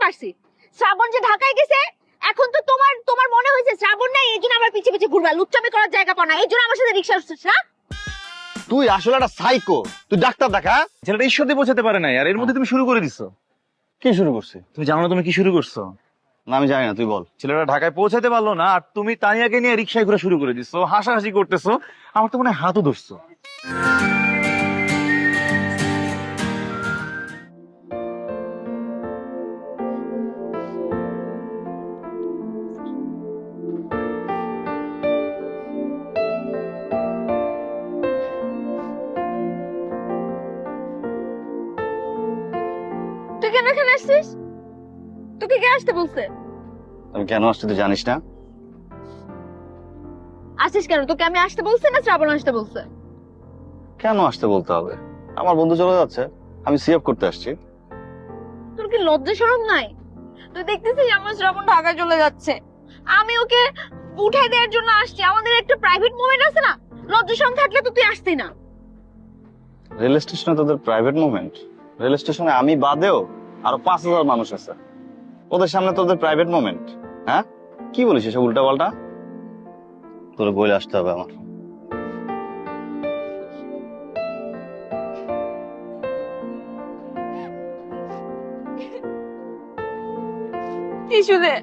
পারছি শ্রাবণ যে ঢাকায় গেছে, এখন তো তোমার তোমার মনে হয়েছে শ্রাবণ নাই, এই জন্য আমার পিছে পিছে ঘুরবা, লুচ্চামি করার জায়গা পাও না, এই জন্য আমার সাথে রিক্সা উঠছিস না? তুই আসলে একটা সাইকো, তুই ডাক্তার দেখা। ছেলেটা ঈশ্বরদী পৌঁছাতে পারে না, আর এর মধ্যে তুমি শুরু করে দিছো। কি শুরু করছিস? তুমি জানো না তুমি কি শুরু করছো? না আমি জানি না, তুই বল। ছেলেটা ঢাকায় পৌঁছাতে পারলো না, আর তুমি তানিয়াকে নিয়ে রিক্সায় ঘুরে শুরু করে দিছো, হাসাহাসি করতেছো, আমার তো মনে হয় হাতও ধরছো। তুই কেন এখানে আসছিস? তোকে কে আসতে বলছে? আমি কেন আসছি তুই জানিস না? আসিস কেন? তোকে আমি আসতে বলছি না শ্রাবণ আসতে বলছে? কেন আসতে বলতে হবে? আমার বন্ধু চলে যাচ্ছে, আমি সিএফ করতে আসছি। তোর কি লজ্জা শরম নাই? তুই দেখতেছিস আমার শ্রাবণ ঢাকায় চলে যাচ্ছে, আমি ওকে উঠাই দেওয়ার জন্য আসছি। আমাদের একটা প্রাইভেট মোমেন্ট আছে না? লজ্জা শরম থাকলে তো তুই আসতি না। রেল স্টেশনে তোদের প্রাইভেট মুভমেন্ট? রেল স্টেশনে আমি বাদেও আরো 5,000 মানুষ আছে, ওদের সামনে তোদের প্রাইভেট মুভমেন্ট? হ্যাঁ, কি বলিস এসব উল্টা পাল্টা? তোর বলে আসতে হবে আমার। টিস্যু দে,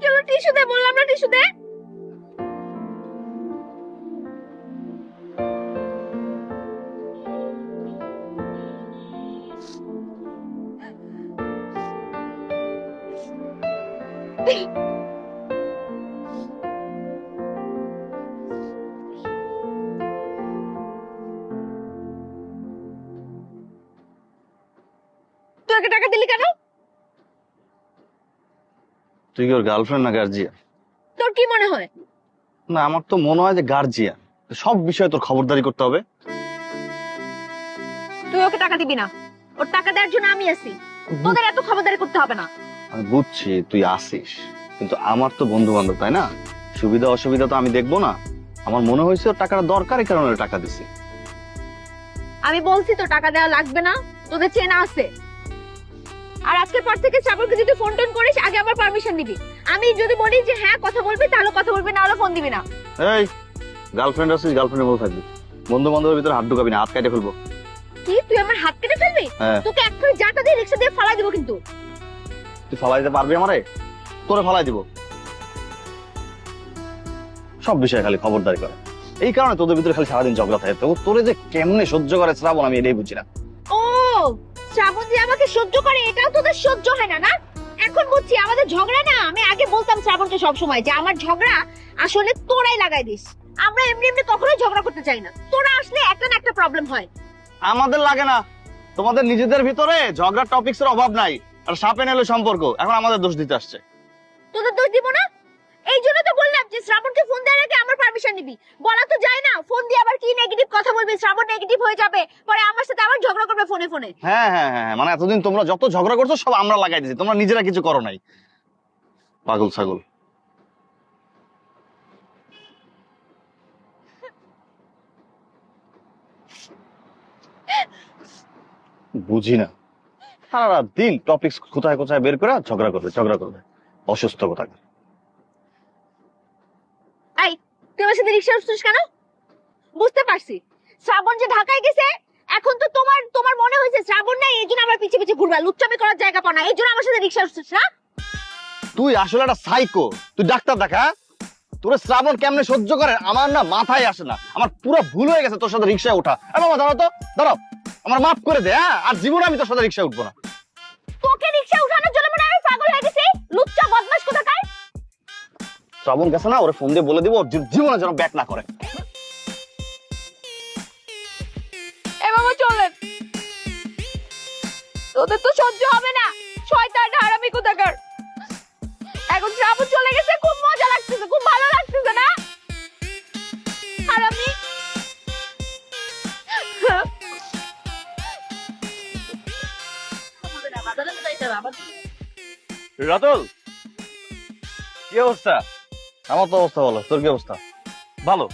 চলো টিস্যু দে, বললাম না টিস্যু দে। তুই ওকে টাকা দিলি কেন? তুই কি ওর গার্লফ্রেন্ড না গার্জিয়ান? তোর কি মনে হয়? না, আমার তো মনে হয় যে গার্জিয়ান। সব বিষয়ে তোর খবরদারি করতে হবে। তুই ওকে টাকা দিবি না, ওর টাকা দেওয়ার জন্য আমি আছি, তোদের এত খবরদারি করতে হবে না। আমি বুঝছি তুই আসিস, কিন্তু আমার তো বন্ধু বান্ধব, তাই না? সুবিধা অসুবিধা তো আমি দেখবো না? আমার মনে হয়েছে ওর টাকাটা দরকার, এই কারণে টাকা দিছি। আমি বলছি তো টাকা দেওয়া লাগবে না, তোদের চেনা আছে। আর আজকের পর থেকে শ্রাবণকে যদি ফোন টোন করিস আগে আমার পারমিশন নিবি। আমি যদি বলি যে হ্যাঁ কথা বলবি তাহলে কথা বলবি, না হলে ফোন দিবি না। এই, গার্লফ্রেন্ড আসিস, গার্লফ্রেন্ডের বল থাকবি। বন্ধু বান্ধবের ভিতরে হাত ঢুকাবি না, হাত কেটে ফেলবো। কি তুই আমার হাত কেটে ফেলবি? হ্যাঁ। তোকে এক্ষুনি যাটা দিয়ে রিক্সা দিয়ে ফালাই দিব কিন্তু। তুই ফালাই দিতে পারবি আমারে? তোরে ফালাই দিব। সব বিষয়ে খালি খবরদারি করে, এই কারণে তোদের ভিতরে খালি সারাদিন ঝগড়া থাকে। তো তোরে যে কেমনে সহ্য করে শ্রাবণ, আমি এটাই বুঝি না। ও, শ্রাবণ যে আমাকে সহ্য করে এটাও তোদের সহ্য হয় না? না, এখন বুঝছি আমাদের ঝগড়া না। আমি আগে বলতাম শ্রাবণকে সব সময় যে আমার ঝগড়া আসলে তোরাই লাগাই দিস, আমরা এমনি এমনি কখনোই ঝগড়া করতে চাই না, তোরা আসলে একটা না একটা প্রবলেম হয়। আমাদের লাগে না, তোমাদের নিজেদের ভিতরে ঝগড়ার টপিকস এর অভাব নাই, আর সাপে নেলে সম্পর্ক এখন আমাদের দোষ দিতে আসছে। তোদের দোষ দিব না, এই জন্য তো বললাম যে শ্রাবণকে ফোন দেওয়ার আগে আমার পারমিশন নিবি। বলা তো যায় না, ফোন দিয়ে আবার কি নেগেটিভ কথা বলবি, শ্রাবণ নেগেটিভ হয়ে যাবে, পরে আমার সাথে আবার ঝগড়া করবে ফোনে ফোনে। হ্যাঁ হ্যাঁ হ্যাঁ, মানে এতদিন তোমরা যত ঝগড়া করছো সব আমরা লাগাই দিয়েছি, তোমরা নিজেরা কিছু করো নাই। পাগল ছাগল। বুঝি না, সারা দিন টপিকস কোথায় কোথায় বের করে ঝগড়া করবে ঝগড়া করবে, অসুস্থ কোথায়। এই, তুই আমার সাথে রিক্সা উঠছিস কেন? বুঝতে পারছি শ্রাবণ যে ঢাকায় গেছে, এখন তো তোমার তোমার মনে হয়েছে শ্রাবণ নাই, এই জন্য আমার পিছে পিছে ঘুরবা, লুচ্চামি করার জায়গা পাও না, এই জন্য আমার সাথে রিক্সা উঠছিস না? তুই আসলে একটা সাইকো, তুই ডাক্তার দেখা। তোর শ্রাবণ কেমনে সহ্য করে আমার না মাথায় আসে না। আমার পুরো ভুল হয়ে গেছে তোর সাথে রিক্সায় ওঠা। বাবা দাঁড়াও তো, দাঁড়াও, আমার মাফ করে দে। হ্যাঁ, আর জীবনে আমি তোর সাথে রিক্সায় উঠবো না। তোকে রিক্সা উঠানোর জন্য মনে হয় আমি পাগল হয়ে গেছি, লুচ্চা বদমাশ কোথাকার। শ্রাবণ গেছে না, ওরে ফোন দিয়ে বলে দিব ওর জীবনে যেন ব্যাক না করে। এ বাবা চলেন, তোদের তো সহ্য হবে না, শয়তান হারামি কোথাকার। এখন শ্রাবণ চলে গেছে, খুব মজা লাগতেছে, খুব ভালো লাগতেছে না? হারামি। রাতুল, কি অবস্থা? আমার তো অবস্থা বলো, তোর কি অবস্থা? ভালো।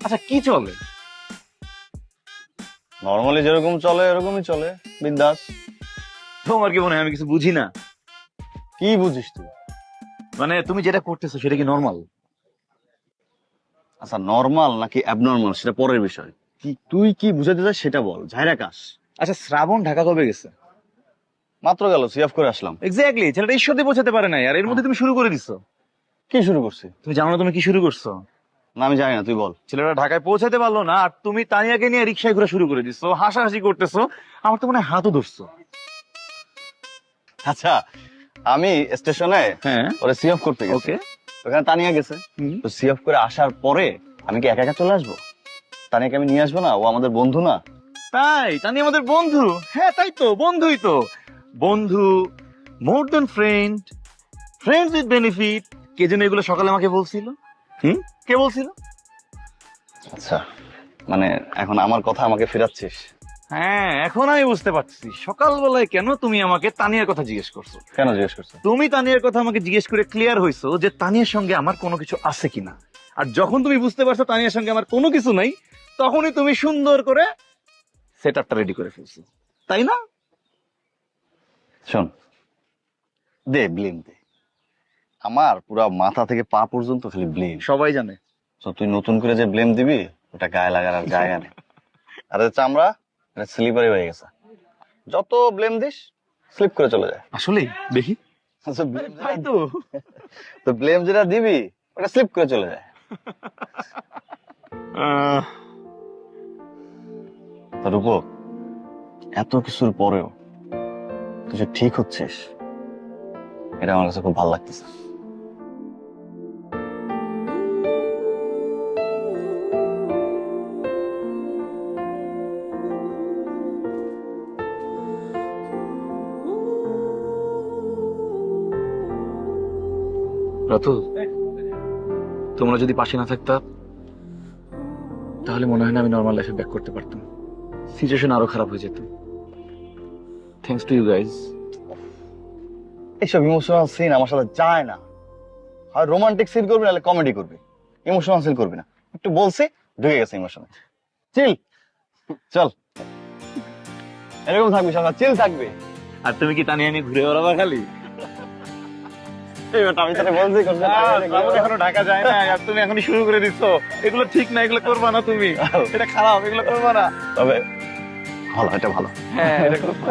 আচ্ছা, কি চলে? নর্মালি যেরকম চলে এরকমই চলে, বিন্দাস। তোমার কি মনে হয় আমি কিছু বুঝি না? কি বুঝিস তুই? মানে তুমি যেটা করতেছো সেটা কি নর্মাল? আচ্ছা, নর্মাল নাকি অ্যাবনর্মাল সেটা পরের বিষয়। তুই কি বুঝাতে চাস সেটা বল। ঝাইরা কাশ। আচ্ছা, শ্রাবণ ঢাকা কবে গেছে? মাত্র গেল, সিএফ করে আসলাম। এক্স্যাক্টলি, ছেলেটা ঈশ্বরদী পৌঁছাতে পারে না, আর এর মধ্যে তুমি শুরু করে দিছো। কি শুরু করছি? তুমি জানো না তুমি কি শুরু করছো? না, আমি জানি না, তুই বল। ছেলেটা ঢাকায় পৌঁছাতে পারলো না, আর তুমি তানিয়াকে নিয়ে রিক্সায় ঘোরা শুরু করে দিছো, হাসাহাসি করতেছো, আমার তো মনে হয় হাতও ধরছো। আচ্ছা, আমি স্টেশনে হ্যাঁ, ওরে সিএফ করতে গেছি। ওকে। ওখানে তানিয়া গেছে। তো সিএফ করে আসার পরে আমি কি একা একা চলে আসবো? তানিয়াকে আমি নিয়ে আসবো না? ও আমাদের বন্ধু না? তাই? তানি আমাদের বন্ধু? হ্যাঁ তাই তো, বন্ধুই তো। বন্ধু, মোর দেন ফ্রেন্ড, ফ্রেন্ডস উইথ বেনিফিট। কে যেন এগুলো সকালে আমাকে বলছিল? কে বলছিল? আচ্ছা, মানে এখন আমার কথা আমাকে ফেরাচ্ছিস? হ্যাঁ, এখন আমি বুঝতে পারছি সকালবেলায় কেন তুমি আমাকে তানিয়ার কথা জিজ্ঞেস করছো। কেন জিজ্ঞেস করছো? তুমি তানিয়ার কথা আমাকে জিজ্ঞেস করে ক্লিয়ার হইছো যে তানিয়ার সঙ্গে আমার কোনো কিছু আছে কিনা। আর যখন তুমি বুঝতে পারছো তানিয়ার সঙ্গে আমার কোনো কিছু নাই, তখনই তুমি সুন্দর করে সেট আপটা রেডি করে ফেলছো, তাই না? শোন, দে ব্লেম দে। আমার পুরা মাথা থেকে পা পর্যন্ত খালি ব্লেম। সবাই জানে। তো তুই নতুন করে যে ব্লেম দিবি ওটা গায়ে লাগার আর জায়গা নেই। আর এই চামড়া এটা স্লিপারি হয়ে গেছে। যত ব্লেম দিস স্লিপ করে চলে যায়। আসলে দেখি। আচ্ছা, blame তাই তো। তো ব্লেম যেটা দিবি ওটা স্লিপ করে চলে যায়। তো রূপক, এত কিছুর পরেও তুই যে ঠিক হচ্ছিস এটা আমার কাছে খুব ভালো লাগতেছে। রাতুল, তোমরা যদি পাশে না থাকতা তাহলে মনে হয় না আমি নর্মাল লাইফে ব্যাক করতে পারতাম। সিচুয়েশন আরো খারাপ হয়ে যেত। Thanks to you guys. এইসব ইমোশনাল সিন আমার সাথে যায় না। হয় রোমান্টিক সিন করবি নাহলে কমেডি করবি, ইমোশনাল সিন করবি না। একটু বলছি ঢুকে গেছে ইমোশনে। চিল, চল এরকম থাকবি, সবাই চিল থাকবি। আর তুমি কি তানিয়া নিয়ে ঘুরে বেড়াবা খালি? আমি তোকে বলছি এখনো ঢাকা যায় না, আর তুমি এখনই শুরু করে দিচ্ছ। এগুলো ঠিক না, এগুলো করবা না তুমি। এটা খারাপ, এগুলো করবা না। তবে ভালো, এটা ভালো। হ্যাঁ, এটা করবা।